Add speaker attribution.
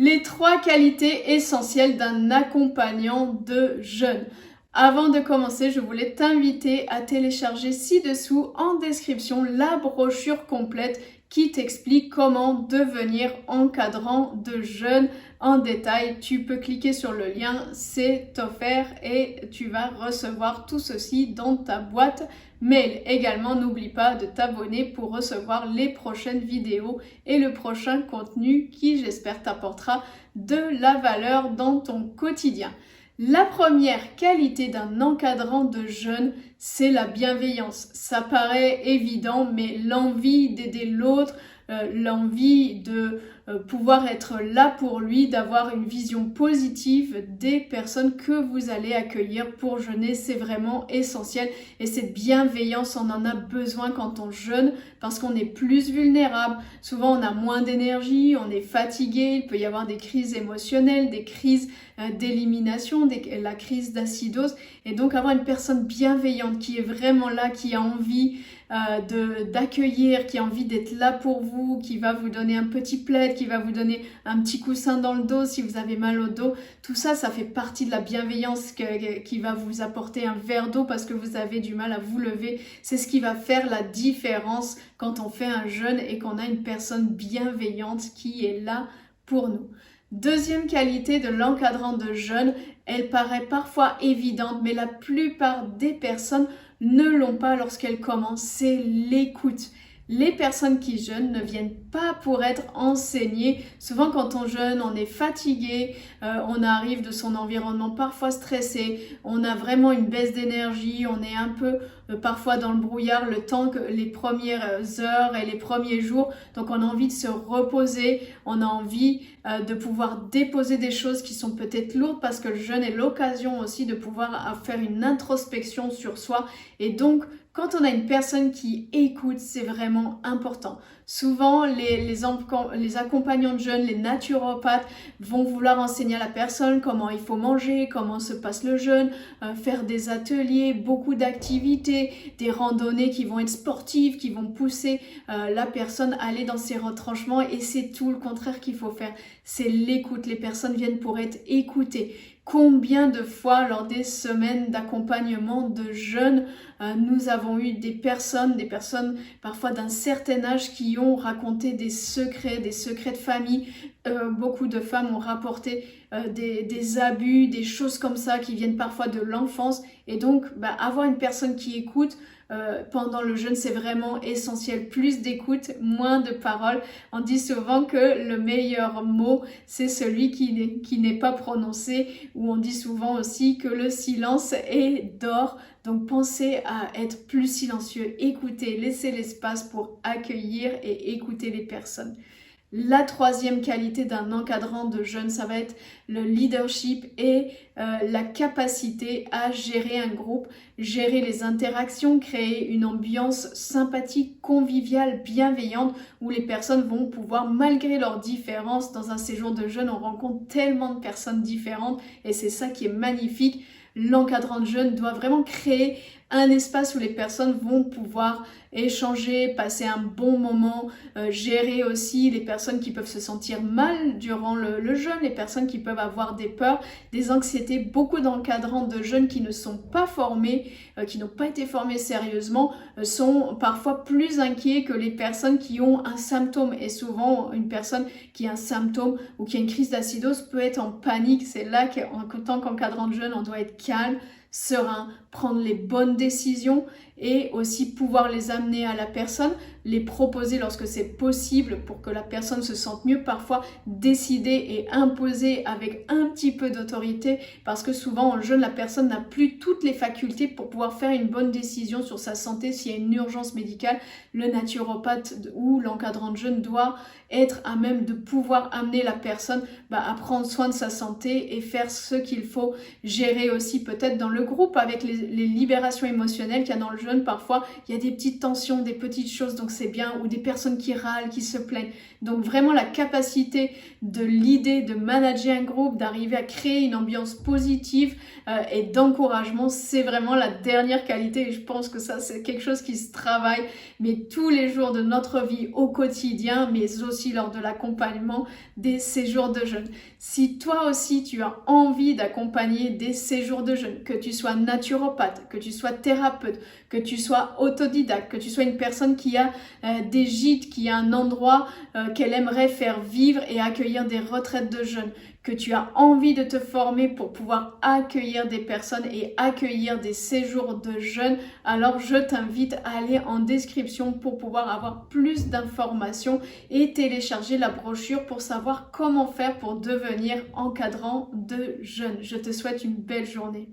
Speaker 1: Les 3 qualités essentielles d'un accompagnant de jeunes. Avant de commencer, je voulais t'inviter à télécharger ci-dessous en description la brochure complète qui t'explique comment devenir encadrant de jeunes en détail. Tu peux cliquer sur le lien, c'est offert et tu vas recevoir tout ceci dans ta boîte mail. Également, n'oublie pas de t'abonner pour recevoir les prochaines vidéos et le prochain contenu qui, j'espère, t'apportera de la valeur dans ton quotidien. La première qualité d'un encadrant de jeunes, c'est la bienveillance. Ça paraît évident, mais l'envie d'aider l'autre, l'envie de pouvoir être là pour lui, d'avoir une vision positive des personnes que vous allez accueillir pour jeûner, c'est vraiment essentiel. Et cette bienveillance, on en a besoin quand on jeûne parce qu'on est plus vulnérable. Souvent, on a moins d'énergie, on est fatigué, il peut y avoir des crises émotionnelles, des crises d'élimination, la crise d'acidose. Et donc, avoir une personne bienveillante qui est vraiment là, qui a envie d'accueillir, qui a envie d'être là pour vous, qui va vous donner un petit plaid, qui va vous donner un petit coussin dans le dos si vous avez mal au dos. Tout ça, ça fait partie de la bienveillance qui va vous apporter un verre d'eau parce que vous avez du mal à vous lever. C'est ce qui va faire la différence quand on fait un jeûne et qu'on a une personne bienveillante qui est là pour nous. Deuxième qualité de l'encadrant de jeûne, elle paraît parfois évidente, mais la plupart des personnes ne l'ont pas lorsqu'elles commencent, c'est l'écoute. Les personnes qui jeûnent ne viennent pas pour être enseignées. Souvent quand on jeûne, on est fatigué, on arrive de son environnement parfois stressé, on a vraiment une baisse d'énergie, on est un peu parfois dans le brouillard le temps que les premières heures et les premiers jours. Donc on a envie de se reposer, on a envie de pouvoir déposer des choses qui sont peut-être lourdes parce que le jeûne est l'occasion aussi de pouvoir faire une introspection sur soi. Et donc, quand on a une personne qui écoute, c'est vraiment important. Souvent, les accompagnants de jeûne, les naturopathes vont vouloir enseigner à la personne comment il faut manger, comment se passe le jeûne, faire des ateliers, beaucoup d'activités, des randonnées qui vont être sportives, qui vont pousser la personne à aller dans ses retranchements et c'est tout le contraire qu'il faut faire. C'est l'écoute. Les personnes viennent pour être écoutées. Combien de fois lors des semaines d'accompagnement de jeunes, nous avons eu des personnes parfois d'un certain âge qui ont raconté des secrets de famille. Beaucoup de femmes ont rapporté des abus, des choses comme ça qui viennent parfois de l'enfance. Et donc, avoir une personne qui écoute pendant le jeûne, c'est vraiment essentiel. Plus d'écoute, moins de paroles. On dit souvent que le meilleur mot, c'est celui qui n'est pas prononcé. Ou on dit souvent aussi que le silence est d'or. Donc pensez à être plus silencieux, écoutez, laissez l'espace pour accueillir et écouter les personnes. La troisième qualité d'un encadrant de jeunes, ça va être le leadership et la capacité à gérer un groupe, gérer les interactions, créer une ambiance sympathique, conviviale, bienveillante où les personnes vont pouvoir, malgré leurs différences, dans un séjour de jeûne, on rencontre tellement de personnes différentes et c'est ça qui est magnifique. L'encadrant de jeunes doit vraiment créer un espace où les personnes vont pouvoir échanger, passer un bon moment, gérer aussi les personnes qui peuvent se sentir mal durant le jeûne, les personnes qui peuvent avoir des peurs, des anxiétés. Beaucoup d'encadrants de jeunes qui ne sont pas formés, qui n'ont pas été formés sérieusement, sont parfois plus inquiets que les personnes qui ont un symptôme. Et souvent, une personne qui a un symptôme ou qui a une crise d'acidose peut être en panique. C'est là qu'en tant qu'encadrant de jeunes, on doit être calme, serein, prendre les bonnes décisions et aussi pouvoir les amener à la personne, les proposer lorsque c'est possible pour que la personne se sente mieux, parfois décider et imposer avec un petit peu d'autorité parce que souvent en jeûne, la personne n'a plus toutes les facultés pour pouvoir faire une bonne décision sur sa santé. S'il y a une urgence médicale, le naturopathe ou l'encadrant de jeûne doit être à même de pouvoir amener la personne à prendre soin de sa santé et faire ce qu'il faut gérer aussi peut-être dans le groupe avec les libérations émotionnelles qu'il y a dans le jeûne. Parfois, il y a des petites tensions, des petites choses, donc c'est bien, ou des personnes qui râlent, qui se plaignent. Donc vraiment la capacité de l'idée de manager un groupe, d'arriver à créer une ambiance positive et d'encouragement, c'est vraiment la dernière qualité et je pense que ça c'est quelque chose qui se travaille mais tous les jours de notre vie au quotidien, mais aussi lors de l'accompagnement des séjours de jeûne. Si toi aussi tu as envie d'accompagner des séjours de jeûne, que tu sois naturopathe, que tu sois thérapeute, que tu sois autodidacte, que tu sois une personne qui a des gîtes, qui a un endroit qu'elle aimerait faire vivre et accueillir des retraites de jeûne, que tu as envie de te former pour pouvoir accueillir des personnes et accueillir des séjours de jeûne, alors je t'invite à aller en description pour pouvoir avoir plus d'informations et télécharger la brochure pour savoir comment faire pour devenir encadrant de jeûne. Je te souhaite une belle journée.